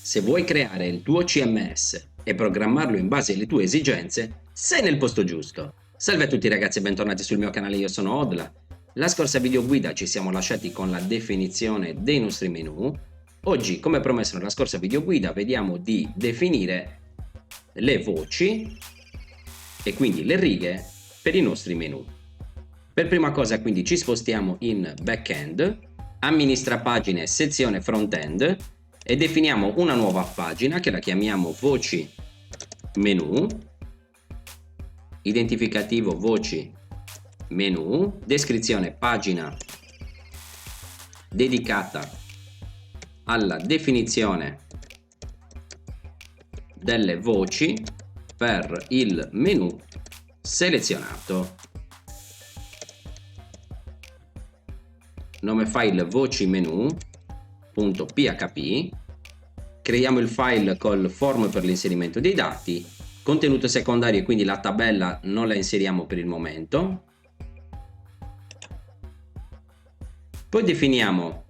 Se vuoi creare il tuo CMS e programmarlo in base alle tue esigenze, sei nel posto giusto. Salve a tutti ragazzi e bentornati sul mio canale, io sono Odla. La scorsa videoguida ci siamo lasciati con la definizione dei nostri menu. Oggi, come promesso nella scorsa videoguida, vediamo di definire le voci e quindi le righe per i nostri menu. Per prima cosa quindi ci spostiamo in backend, amministra pagine, sezione frontend e definiamo una nuova pagina che la chiamiamo voci menu, identificativo voci menu, descrizione pagina dedicata alla definizione delle voci per il menu selezionato. Nome file voci menu.php, creiamo il file col form per l'inserimento dei dati, contenuto secondario, quindi la tabella non la inseriamo per il momento. Poi definiamo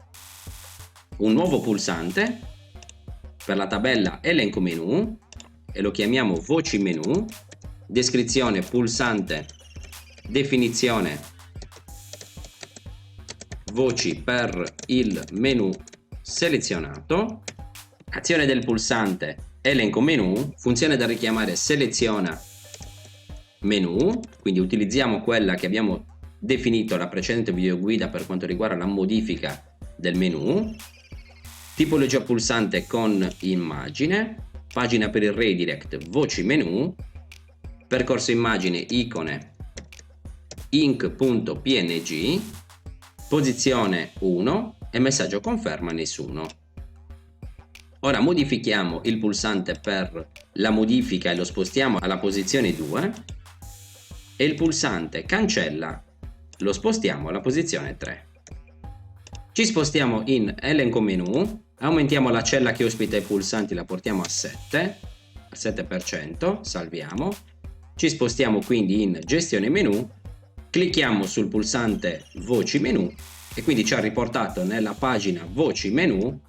un nuovo pulsante per la tabella elenco menu e lo chiamiamo voci menu, descrizione pulsante, definizione voci per il menu selezionato, azione del pulsante elenco menu, funzione da richiamare seleziona menu, quindi utilizziamo quella che abbiamo definito la precedente videoguida per quanto riguarda la modifica del menu, tipologia pulsante con immagine, pagina per il redirect voci menu, percorso immagine icone inc.png, posizione 1 e messaggio conferma nessuno. Ora modifichiamo il pulsante per la modifica e lo spostiamo alla posizione 2 e il pulsante cancella lo spostiamo alla posizione 3. Ci spostiamo in elenco menu, aumentiamo la cella che ospita i pulsanti, la portiamo a 7, al 7%, salviamo. Ci spostiamo quindi in gestione menu, clicchiamo sul pulsante voci menu e quindi ci ha riportato nella pagina voci menu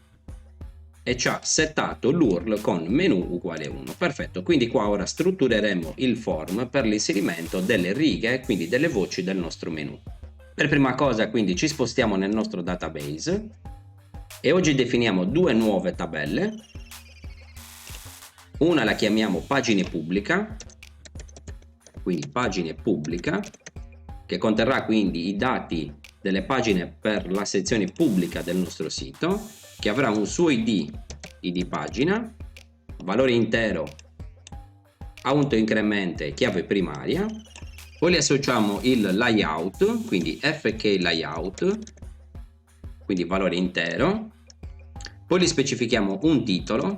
e ci ha settato l'URL con menu uguale 1. Perfetto, quindi qua ora struttureremo il form per l'inserimento delle righe, quindi delle voci del nostro menu. Per prima cosa quindi ci spostiamo nel nostro database e oggi definiamo due nuove tabelle. Una la chiamiamo pagine pubblica, quindi pagine pubblica, che conterrà quindi i dati delle pagine per la sezione pubblica del nostro sito, che avrà un suo id pagina, valore intero, autoincremento e chiave primaria. Poi le associamo il layout, quindi fk layout, quindi valore intero. Poi gli specifichiamo un titolo,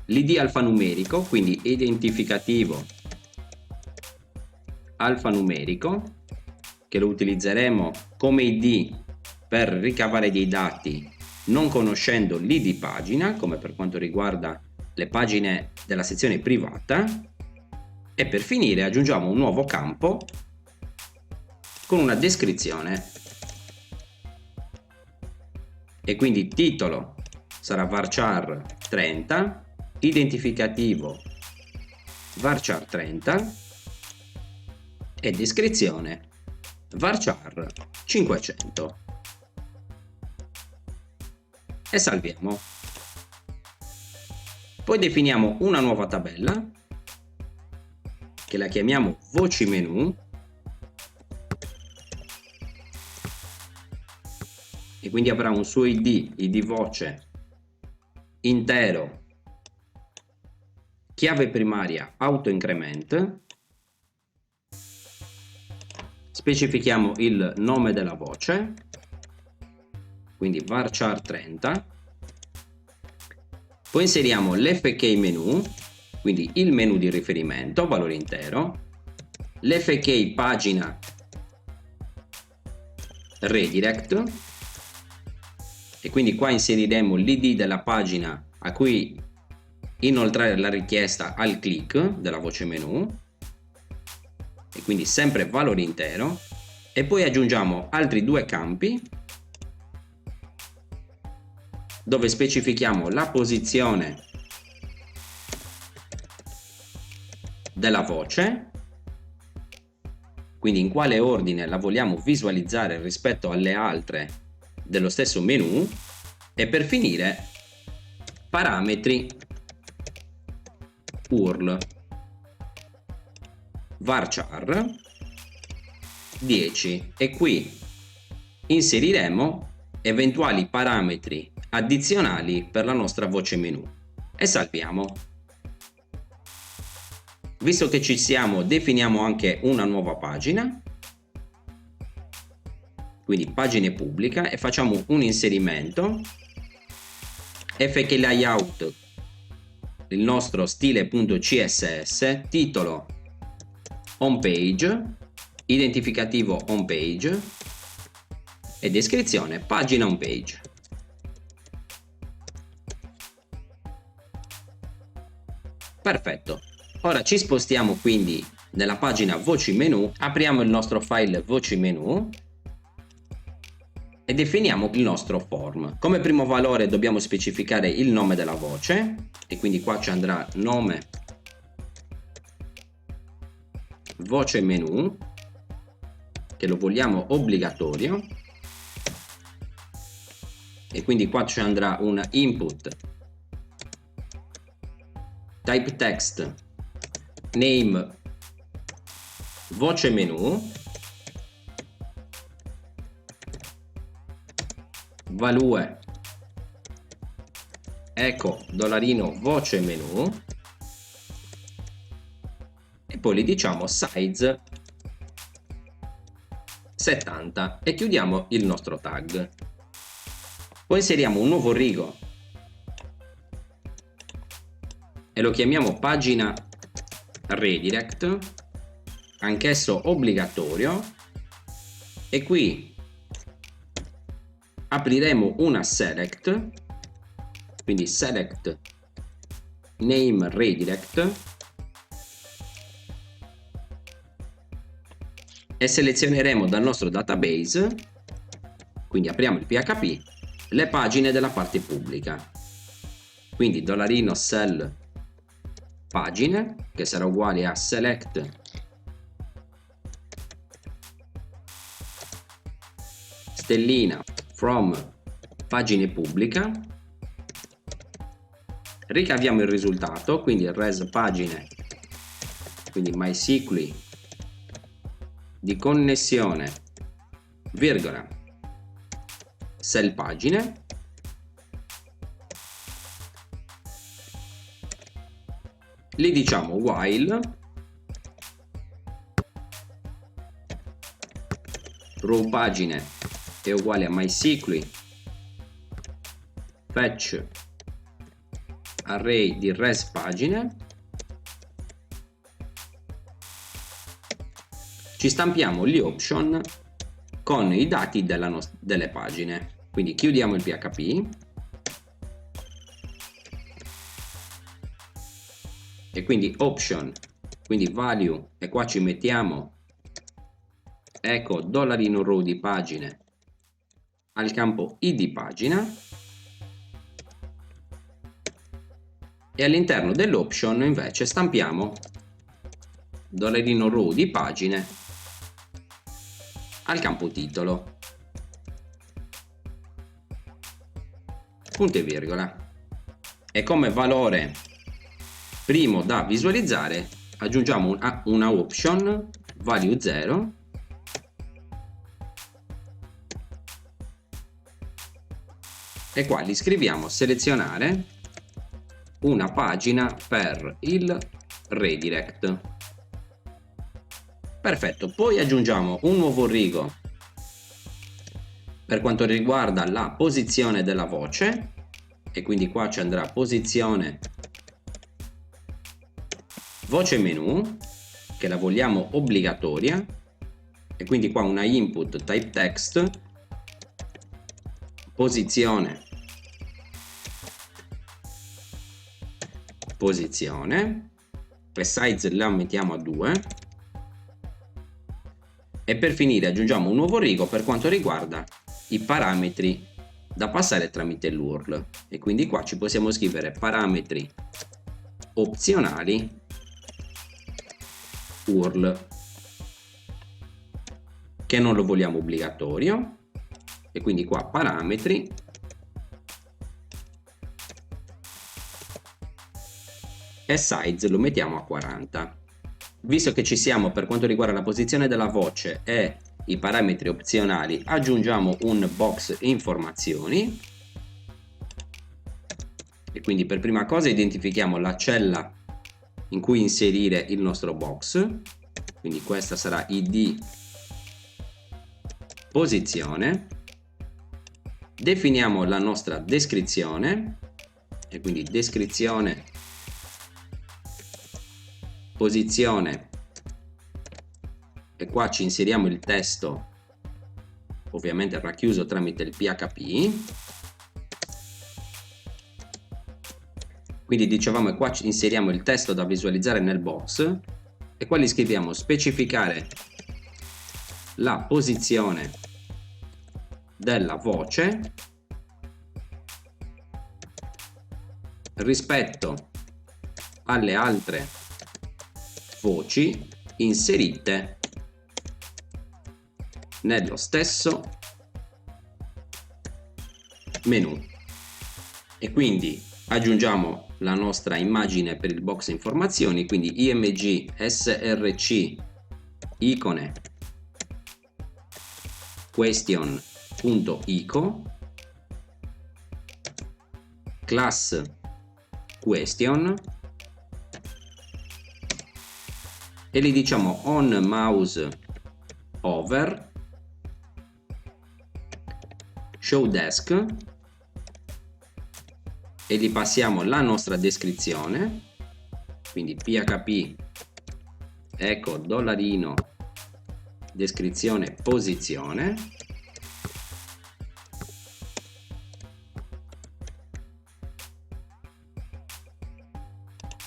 l'id alfanumerico, quindi identificativo alfanumerico, che lo utilizzeremo come id per ricavare dei dati non conoscendo l'id pagina, come per quanto riguarda le pagine della sezione privata. E per finire aggiungiamo un nuovo campo con una descrizione e quindi titolo sarà varchar 30, identificativo varchar 30 e descrizione varchar 500 e salviamo. Poi definiamo una nuova tabella che la chiamiamo voci menu e quindi avrà un suo id voce intero, chiave primaria autoincrement, specifichiamo il nome della voce, quindi varchar 30, poi inseriamo l'fk menu, quindi il menu di riferimento, valore intero, l'fk pagina redirect e quindi qua inseriremo l'id della pagina a cui inoltrare la richiesta al click della voce menu e quindi sempre valore intero e poi aggiungiamo altri due campi dove specifichiamo la posizione della voce, quindi in quale ordine la vogliamo visualizzare rispetto alle altre dello stesso menu, e per finire parametri URL varchar 10, e qui inseriremo eventuali parametri addizionali per la nostra voce menu e salviamo. Visto che ci siamo, definiamo anche una nuova pagina, quindi pagine pubblica, e facciamo un inserimento fk layout, il nostro stile.css, titolo homepage, identificativo homepage e descrizione pagina homepage. Perfetto. Ora ci spostiamo quindi nella pagina voci menu, apriamo il nostro file voci menu e definiamo il nostro form. Come primo valore dobbiamo specificare il nome della voce, e quindi qua ci andrà nome voce menu, che lo vogliamo obbligatorio, e quindi qua ci andrà un input type text name voce menu, value echo $ voce menu, e poi gli diciamo size 70 e chiudiamo il nostro tag. Poi inseriamo un nuovo rigo e lo chiamiamo pagina redirect, anch'esso obbligatorio, e qui apriremo una select, quindi select name redirect, e selezioneremo dal nostro database, quindi apriamo il PHP, le pagine della parte pubblica, quindi $sell pagine, che sarà uguale a select stellina from pagine pubblica, ricaviamo il risultato, quindi il res pagine, quindi MySQL di connessione virgola sell pagine, gli diciamo while row pagine è uguale a MySQL fetch array di res pagine, ci stampiamo gli option con i dati delle pagine, quindi chiudiamo il PHP e quindi option, quindi value, e qua ci mettiamo echo $row di pagine al campo id pagina, e all'interno dell'option invece stampiamo $row di pagine al campo titolo, punto e virgola, e come valore primo da visualizzare aggiungiamo una option value 0 e qua gli scriviamo selezionare una pagina per il redirect. Perfetto, poi aggiungiamo un nuovo rigo per quanto riguarda la posizione della voce, e quindi qua ci andrà posizione voce menu, che la vogliamo obbligatoria, e quindi qua una input type text posizione e size la mettiamo a 2, e per finire aggiungiamo un nuovo rigo per quanto riguarda i parametri da passare tramite l'URL, e quindi qua ci possiamo scrivere parametri opzionali URL, che non lo vogliamo obbligatorio, e quindi qua parametri e size lo mettiamo a 40. Visto che ci siamo per quanto riguarda la posizione della voce e i parametri opzionali, aggiungiamo un box informazioni, e quindi per prima cosa identifichiamo la cella in cui inserire il nostro box, quindi questa sarà id posizione. Definiamo la nostra descrizione, e quindi descrizione posizione, e qua ci inseriamo il testo, ovviamente racchiuso tramite il PHP. Quindi dicevamo, qua ci inseriamo il testo da visualizzare nel box, e qua gli scriviamo specificare la posizione della voce rispetto alle altre voci inserite nello stesso menu, e quindi aggiungiamo la nostra immagine per il box informazioni, quindi img src icone question.ico class question, e gli diciamo on mouse over show desk, e gli passiamo la nostra descrizione, quindi php echo $, descrizione posizione,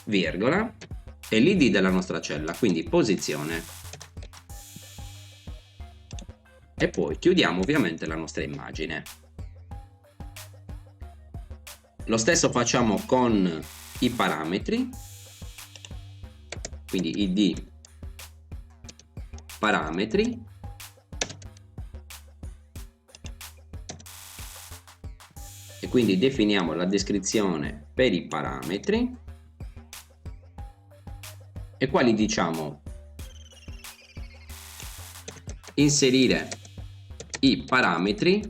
virgola, e l'id della nostra cella, quindi posizione, e poi chiudiamo ovviamente la nostra immagine. Lo stesso facciamo con i parametri, quindi id parametri, e quindi definiamo la descrizione per i parametri, e qua gli diciamo inserire i parametri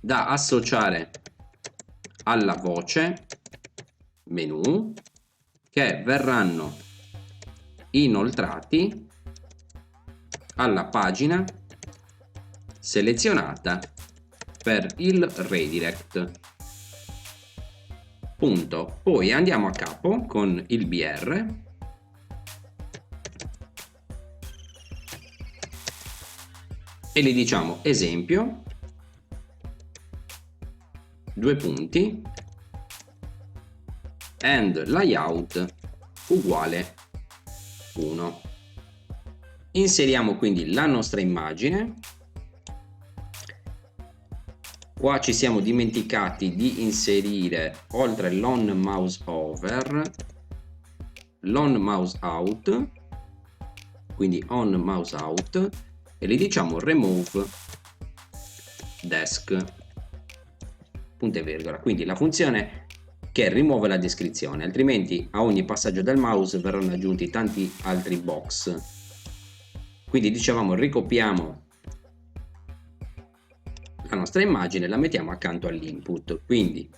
da associare alla voce menu, che verranno inoltrati alla pagina selezionata per il redirect. Punto. Poi andiamo a capo con il BR e gli diciamo esempio, due punti, and layout uguale 1. Inseriamo quindi la nostra immagine. Qua ci siamo dimenticati di inserire, oltre l'on mouse over, l'on mouse out, quindi on mouse out, e gli diciamo remove desk, punto e virgola, quindi la funzione che rimuove la descrizione, altrimenti a ogni passaggio del mouse verranno aggiunti tanti altri box. Quindi dicevamo ricopiamo la nostra immagine, la mettiamo accanto all'input, quindi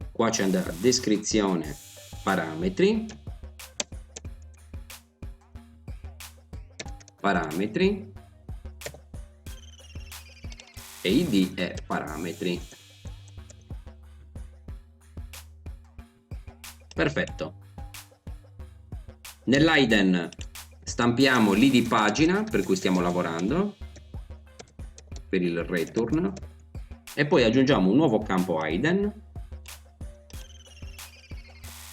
qua ci andrà descrizione parametri, parametri e id è parametri. Perfetto. Nell'hidden stampiamo l'id pagina per cui stiamo lavorando per il return, e poi aggiungiamo un nuovo campo hidden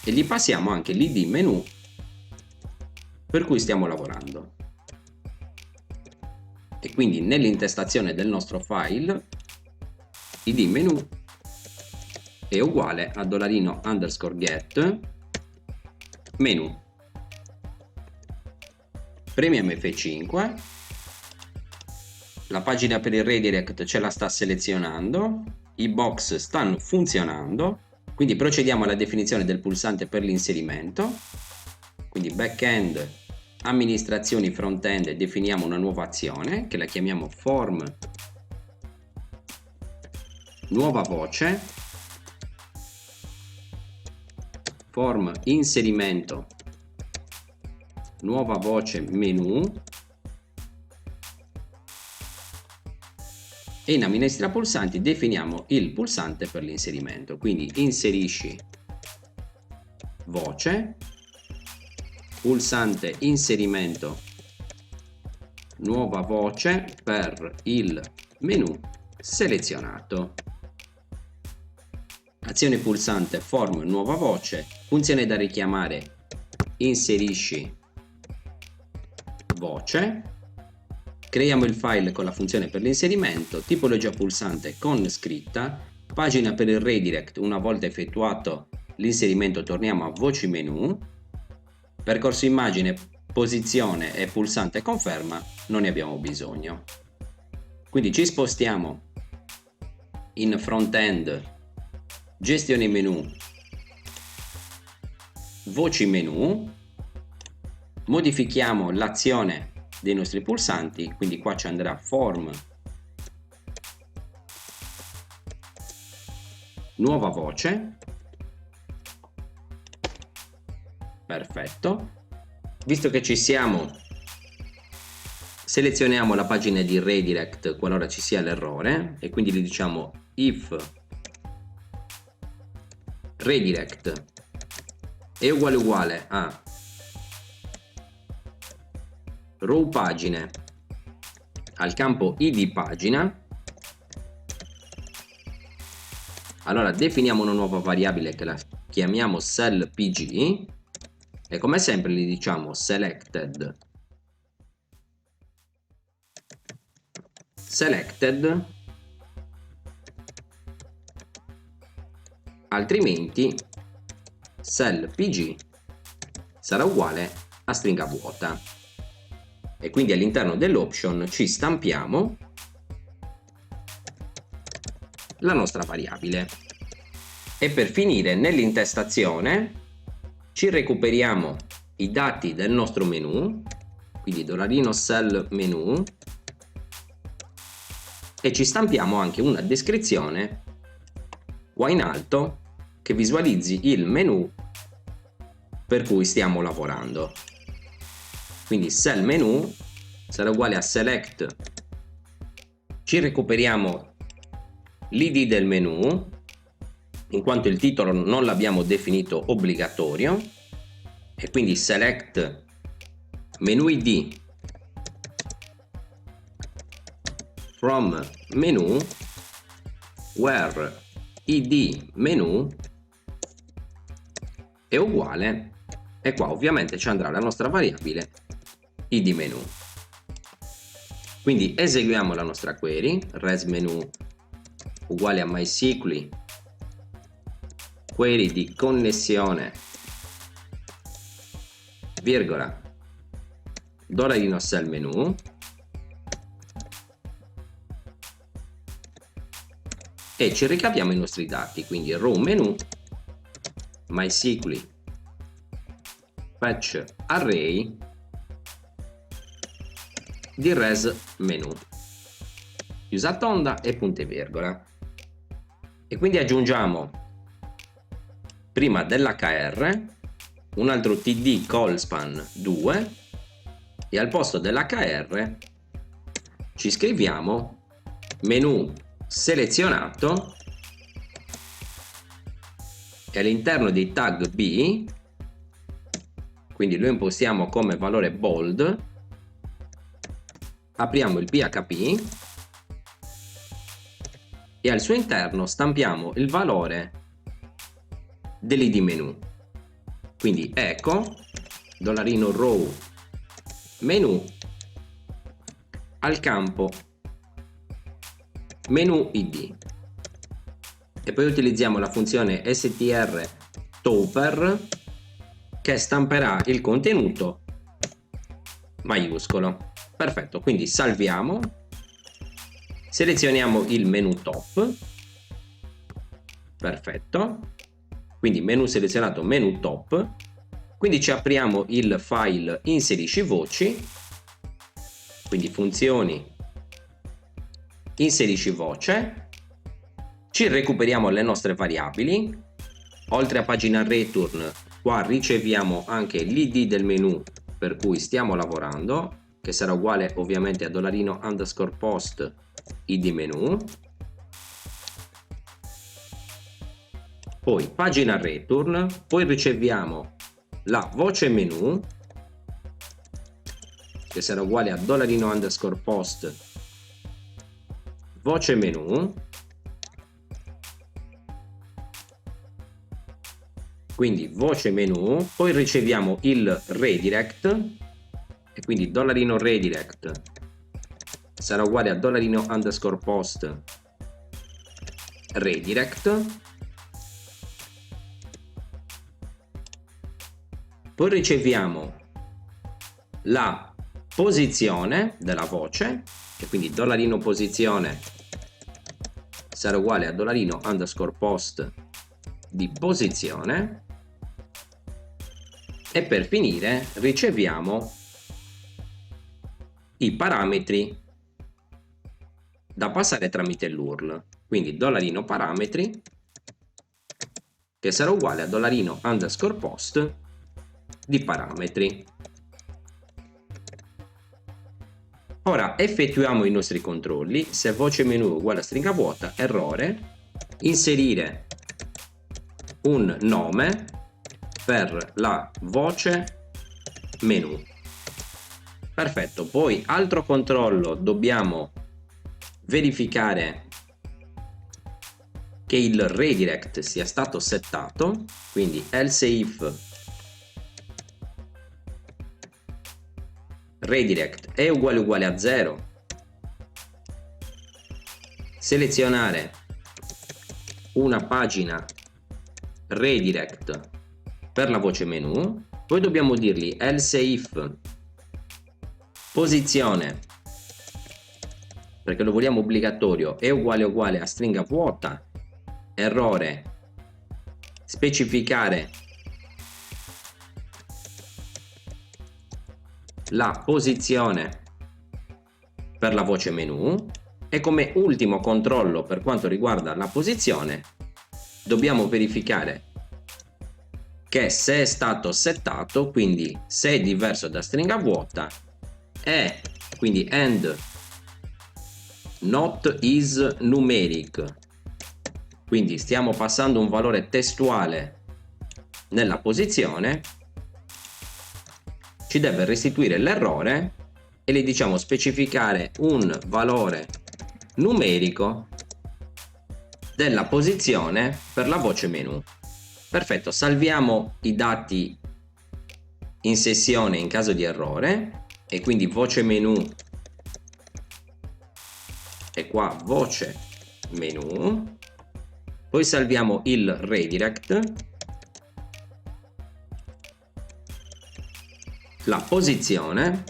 e gli passiamo anche l'id menu per cui stiamo lavorando. E quindi nell'intestazione del nostro file id menu è uguale a $_get menu. Premiamo F5, la pagina per il redirect ce la sta selezionando, i box stanno funzionando, quindi procediamo alla definizione del pulsante per l'inserimento. Quindi backend, amministrazioni front-end, definiamo una nuova azione che la chiamiamo form nuova voce, form inserimento nuova voce menu, e in amministra pulsanti definiamo il pulsante per l'inserimento. Quindi inserisci voce, pulsante inserimento nuova voce per il menu selezionato. Azione pulsante form nuova voce, funzione da richiamare inserisci voce, creiamo il file con la funzione per l'inserimento, tipologia pulsante con scritta, pagina per il redirect, una volta effettuato l'inserimento torniamo a voci menu, percorso immagine, posizione e pulsante conferma non ne abbiamo bisogno. Quindi ci spostiamo in front-end, gestione menu, voci menu, modifichiamo l'azione dei nostri pulsanti, quindi qua ci andrà form nuova voce, perfetto. Visto che ci siamo, selezioniamo la pagina di redirect qualora ci sia l'errore e quindi gli diciamo if redirect è uguale a row pagine al campo id pagina, allora definiamo una nuova variabile che la chiamiamo cellpg e come sempre gli diciamo selected altrimenti cellpg sarà uguale a stringa vuota. E quindi all'interno dell'option ci stampiamo la nostra variabile. E per finire, nell'intestazione ci recuperiamo i dati del nostro menu, quindi $cell menu, e ci stampiamo anche una descrizione qua in alto che visualizzi il menu per cui stiamo lavorando. Quindi cell menu sarà uguale a select, ci recuperiamo l'id del menu in quanto il titolo non l'abbiamo definito obbligatorio, e quindi select menu id from menu where id menu è uguale, e qua ovviamente ci andrà la nostra variabile id menu. Quindi eseguiamo la nostra query, res menu uguale a MySQL query di connessione virgola $cell menu e ci ricapiamo i nostri dati, quindi row menu MySQL fetch array di res menu, chiusa tonda e punto e virgola, e quindi aggiungiamo prima dell'hr un altro td callspan 2 e al posto dell'hr ci scriviamo menu selezionato e all'interno dei tag b, quindi lo impostiamo come valore bold, apriamo il PHP e al suo interno stampiamo il valore dell'id menu, quindi echo $row menu al campo menu id, e poi utilizziamo la funzione strToper che stamperà il contenuto maiuscolo. Perfetto, quindi salviamo, selezioniamo il menu top, perfetto, quindi menu selezionato, menu top, quindi ci apriamo il file inserisci voci, quindi funzioni inserisci voce, ci recuperiamo le nostre variabili, oltre a pagina return qua riceviamo anche l'id del menu per cui stiamo lavorando, che sarà uguale ovviamente a $_post id menu, poi pagina return, poi riceviamo la voce menu che sarà uguale a $_post voce menu, quindi voce menu, poi riceviamo il redirect e quindi $redirect sarà uguale a $_post redirect, poi riceviamo la posizione della voce e quindi $posizione sarà uguale a $_post di posizione, e per finire riceviamo i parametri da passare tramite l'URL, quindi $parametri che sarà uguale a $_post di parametri. Ora effettuiamo i nostri controlli. Se voce menu uguale a stringa vuota, errore, inserire un nome per la voce menu. Perfetto, poi altro controllo, dobbiamo verificare che il redirect sia stato settato, quindi else if redirect è uguale a 0, selezionare una pagina redirect per la voce menu, poi dobbiamo dirgli else if posizione, perché lo vogliamo obbligatorio, è uguale a stringa vuota, errore, specificare la posizione per la voce menu, e come ultimo controllo per quanto riguarda la posizione dobbiamo verificare che se è stato settato, quindi se è diverso da stringa vuota, è quindi and not is numeric, quindi stiamo passando un valore testuale nella posizione, ci deve restituire l'errore e gli diciamo specificare un valore numerico della posizione per la voce menu. Perfetto, salviamo i dati in sessione in caso di errore e quindi voce menu e qua voce menu, poi salviamo il redirect, la posizione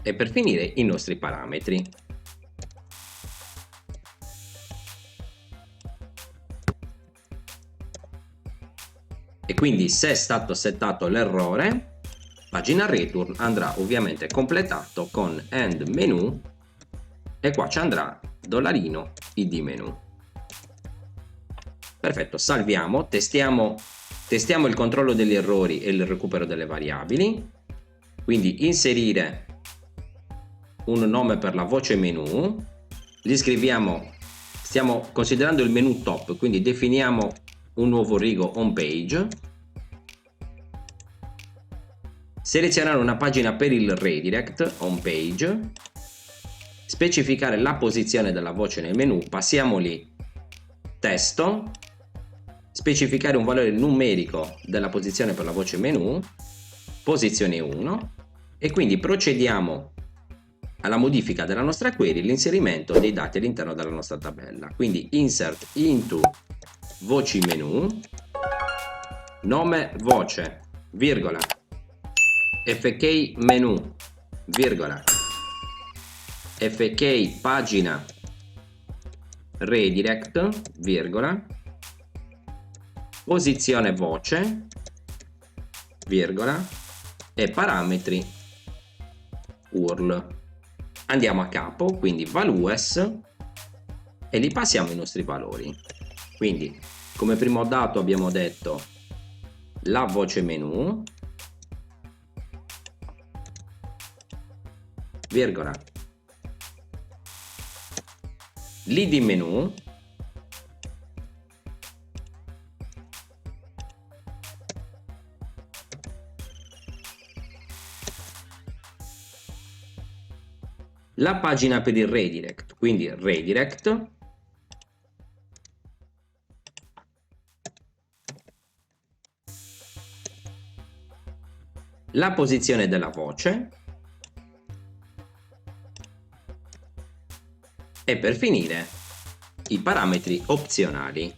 e per finire i nostri parametri. E quindi se è stato settato l'errore, pagina return andrà ovviamente completato con end menu e qua ci andrà $id menu. Perfetto, salviamo, testiamo il controllo degli errori e il recupero delle variabili, quindi inserire un nome per la voce menu, gli scriviamo, stiamo considerando il menu top, quindi definiamo un nuovo rigo home page, selezionare una pagina per il redirect home page, specificare la posizione della voce nel menu, passiamoli testo, specificare un valore numerico della posizione per la voce menu, posizione 1, e quindi procediamo alla modifica della nostra query l'inserimento dei dati all'interno della nostra tabella. Quindi insert into voci menu, nome voce, virgola, fk menu, virgola, fk pagina redirect, virgola, posizione voce, virgola, e parametri URL. Andiamo a capo, quindi values, e li passiamo i nostri valori. Quindi come primo dato abbiamo detto la voce menu, virgola, l'id menu, la pagina per il redirect, quindi redirect, la posizione della voce e per finire i parametri opzionali,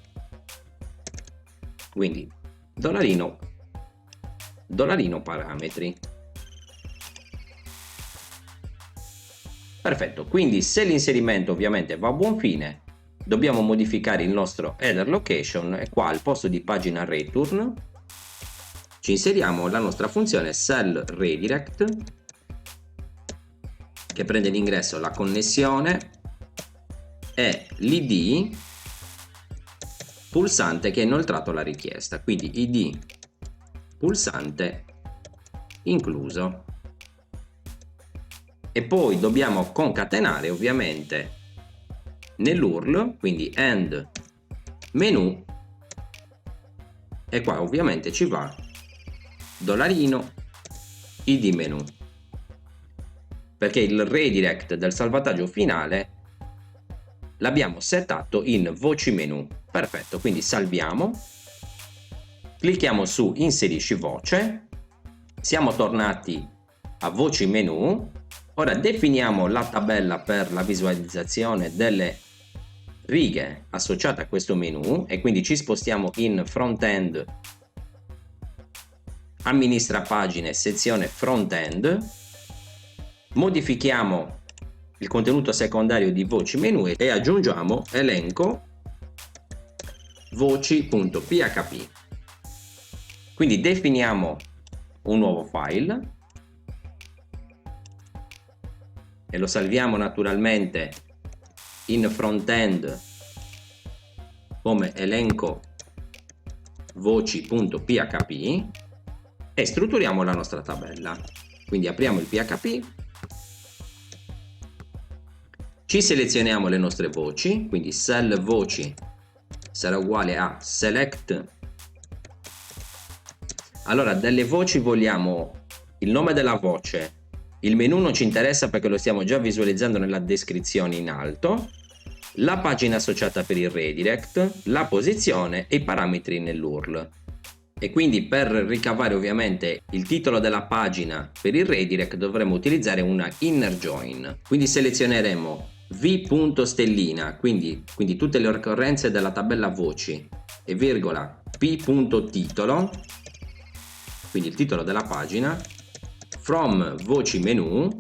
quindi $, $parametri. Perfetto, quindi se l'inserimento ovviamente va a buon fine, dobbiamo modificare il nostro header location e qua al posto di pagina return ci inseriamo la nostra funzione cell redirect che prende l'ingresso, la connessione e l'id pulsante che ha inoltrato la richiesta, quindi id pulsante incluso. E poi dobbiamo concatenare ovviamente nell'URL, quindi end menu, e qua ovviamente ci va $id menu, perché il redirect del salvataggio finale l'abbiamo settato in voci menu. Perfetto, quindi salviamo, clicchiamo su inserisci voce, siamo tornati a voci menu. Ora definiamo la tabella per la visualizzazione delle righe associate a questo menu e quindi ci spostiamo in front-end, amministra pagine, sezione front-end, modifichiamo il contenuto secondario di voci menu e aggiungiamo elenco voci.php. Quindi definiamo un nuovo file e lo salviamo naturalmente in front-end come elenco voci.php e strutturiamo la nostra tabella. Quindi apriamo il PHP, ci selezioniamo le nostre voci, quindi cell voci sarà uguale a select. Allora, delle voci vogliamo il nome della voce, il menu non ci interessa perché lo stiamo già visualizzando nella descrizione in alto, la pagina associata per il redirect, la posizione e i parametri nell'URL. E quindi per ricavare ovviamente il titolo della pagina per il redirect dovremo utilizzare una inner join. Quindi selezioneremo v.stellina, quindi tutte le occorrenze della tabella voci, e virgola p.titolo, quindi il titolo della pagina, from voci menu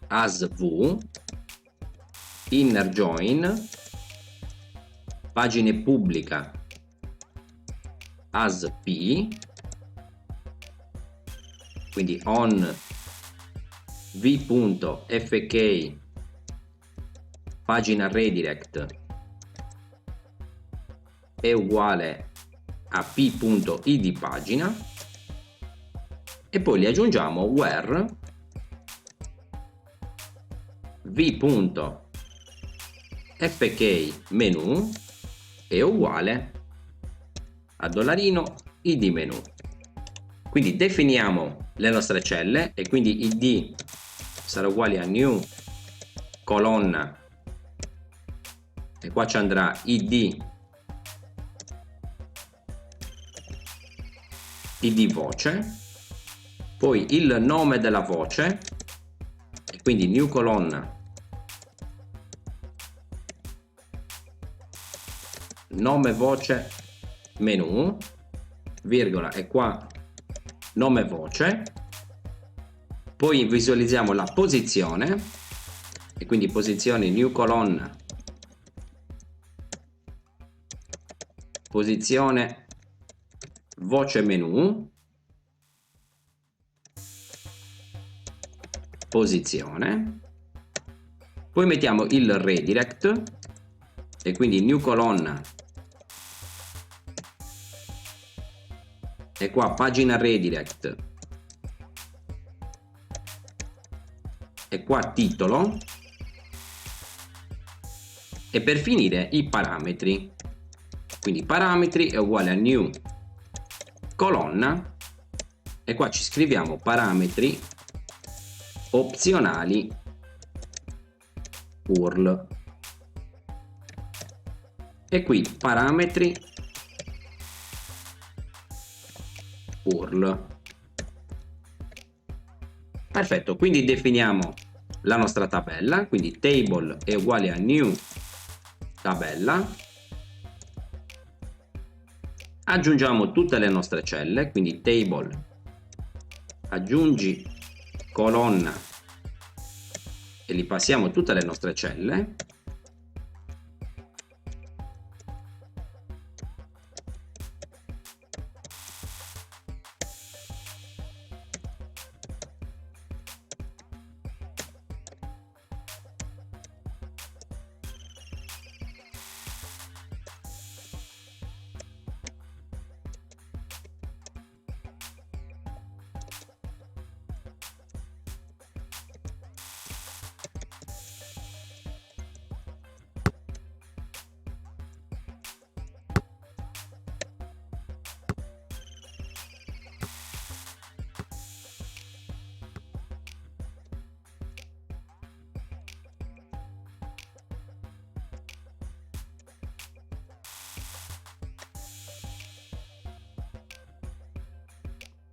as v, inner join, pagine pubblica as p, quindi on v.fk pagina redirect è uguale a p.id pagina, e poi li aggiungiamo where v.fk menu è uguale a $id menu. Quindi definiamo le nostre celle e quindi id sarà uguale a new colonna e qua ci andrà id voce, poi il nome della voce, e quindi new colonna, nome voce menu, virgola, e qua nome voce, poi visualizziamo la posizione, e quindi posizione new colonna, posizione voce menu, posizione, poi mettiamo il redirect, e quindi new colonna, e qua pagina redirect, e qua titolo, e per finire i parametri, quindi parametri è uguale a new colonna, e qua ci scriviamo parametri opzionali URL, e qui parametri URL. Perfetto, quindi definiamo la nostra tabella, quindi table è uguale a new tabella, aggiungiamo tutte le nostre celle, quindi table aggiungi colonna, e li passiamo tutte le nostre celle,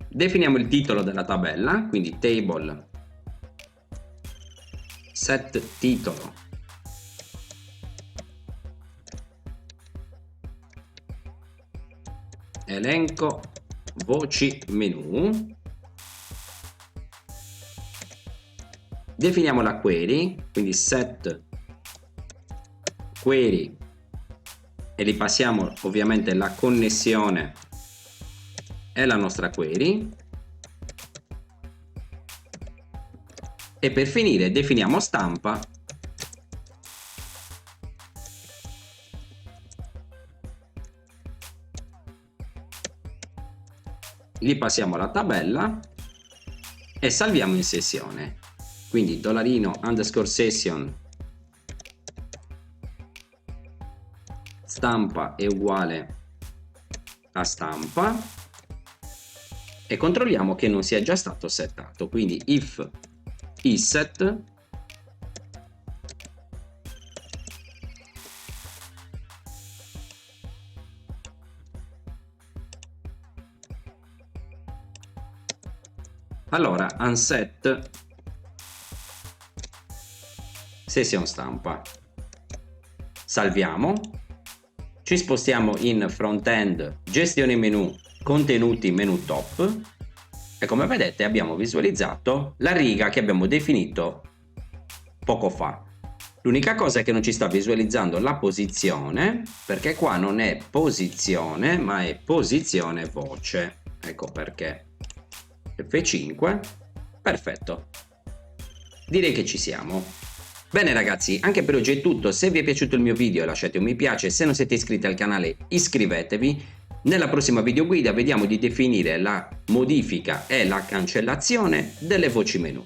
definiamo il titolo della tabella, quindi table set titolo, elenco voci menu, definiamo la query, quindi set query, e li passiamo ovviamente la connessione e la nostra query, e per finire definiamo stampa, li passiamo alla tabella e salviamo in sessione, quindi $_session stampa è uguale a stampa, e controlliamo che non sia già stato settato, quindi if isset allora unset session stampa, salviamo, ci spostiamo in front-end, gestione menu, contenuti menu top, e come vedete abbiamo visualizzato la riga che abbiamo definito poco fa. L'unica cosa è che non ci sta visualizzando la posizione, perché qua non è posizione ma è posizione voce, ecco perché. F5, perfetto, direi che ci siamo. Bene ragazzi, anche per oggi è tutto. Se vi è piaciuto il mio video lasciate un mi piace, se non siete iscritti al canale iscrivetevi. Nella prossima video guida vediamo di definire la modifica e la cancellazione delle voci menu.